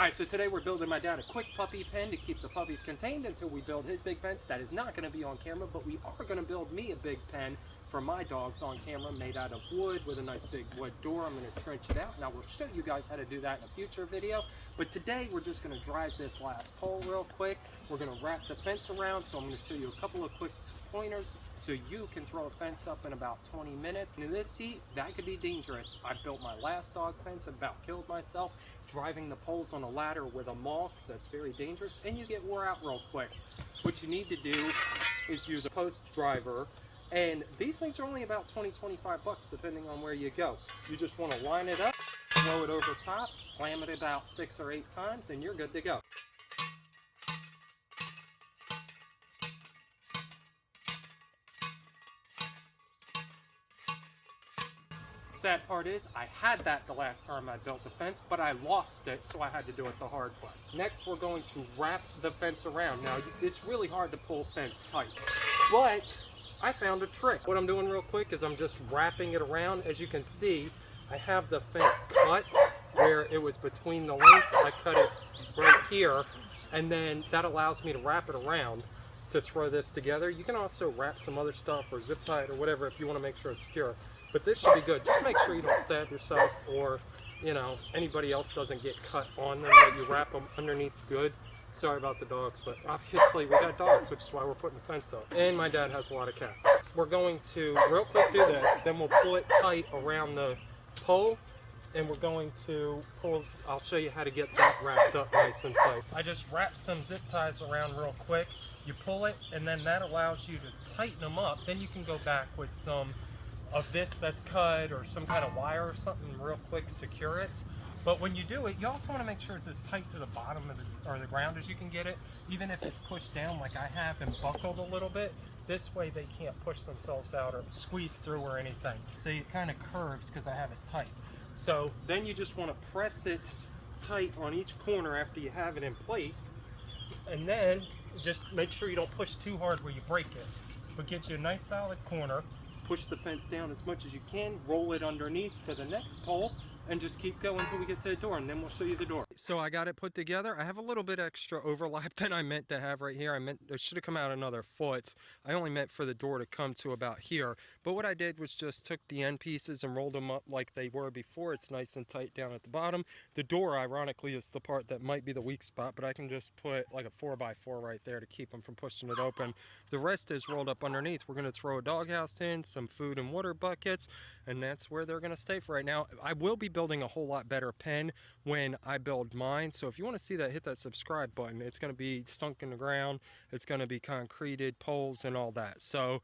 Alright, so today we're building my dad a quick puppy pen to keep the puppies contained until we build his big fence. That is not going to be on camera, but we are going to build me a big pen for my dogs on camera, made out of wood with a nice big wood door. I'm going to trench it out. Now we'll show you guys how to do that in a future video, but today we're just going to drive this last pole real quick. We're going to wrap the fence around, so I'm going to show you a couple of quick pointers so you can throw a fence up in about 20 minutes. And in this heat, that could be dangerous. I built my last dog fence and about killed myself driving the poles on a ladder with a maul, because that's very dangerous and you get wore out real quick. What you need to do is use a post driver, and these things are only about 20-25 bucks depending on where you go. You just want to line it up, throw it over top, slam it about 6 or 8 times, and you're good to go. Sad part is, I had that the last time I built the fence, but I lost it, so I had to do it the hard way. Next, we're going to wrap the fence around. Now, it's really hard to pull fence tight, but I found a trick. What I'm doing real quick is I'm just wrapping it around. As you can see, I have the fence cut where it was between the links. I cut it right here, and then that allows me to wrap it around to throw this together. You can also wrap some other stuff or zip tie it or whatever if you want to make sure it's secure. But this should be good. Just make sure you don't stab yourself, or, you know, anybody else doesn't get cut on them, that you wrap them underneath good. Sorry about the dogs, but obviously we got dogs, which is why we're putting the fence up. And my dad has a lot of cats. We're going to real quick do this, then we'll pull it tight around the pole, and we're going to pull, I'll show you how to get that wrapped up nice and tight. I just wrapped some zip ties around real quick. You pull it, and then that allows you to tighten them up. Then you can go back with some of this that's cut or some kind of wire or something real quick, secure it. But when you do it, you also want to make sure it's as tight to the bottom of the ground as you can get it, even if it's pushed down like I have and buckled a little bit. This way they can't push themselves out or squeeze through or anything. So it kind of curves because I have it tight. So then you just want to press it tight on each corner after you have it in place, and then just make sure you don't push too hard where you break it, but get you a nice solid corner. Push the fence down as much as you can, roll it underneath to the next pole, and just keep going until we get to the door, and then we'll show you the door. So I got it put together. I have a little bit extra overlap than I meant to have right here. It should have come out another foot. I only meant for the door to come to about here. But what I did was just took the end pieces and rolled them up like they were before. It's nice and tight down at the bottom. The door, ironically, is the part that might be the weak spot, but I can just put like a 4x4 right there to keep them from pushing it open. The rest is rolled up underneath. We're going to throw a doghouse in, some food and water buckets, and that's where they're going to stay for right now. I will be building a whole lot better pen when I build mine, so if you want to see that, hit that subscribe button. It's going to be sunk in the ground, it's going to be concreted, poles and all that. So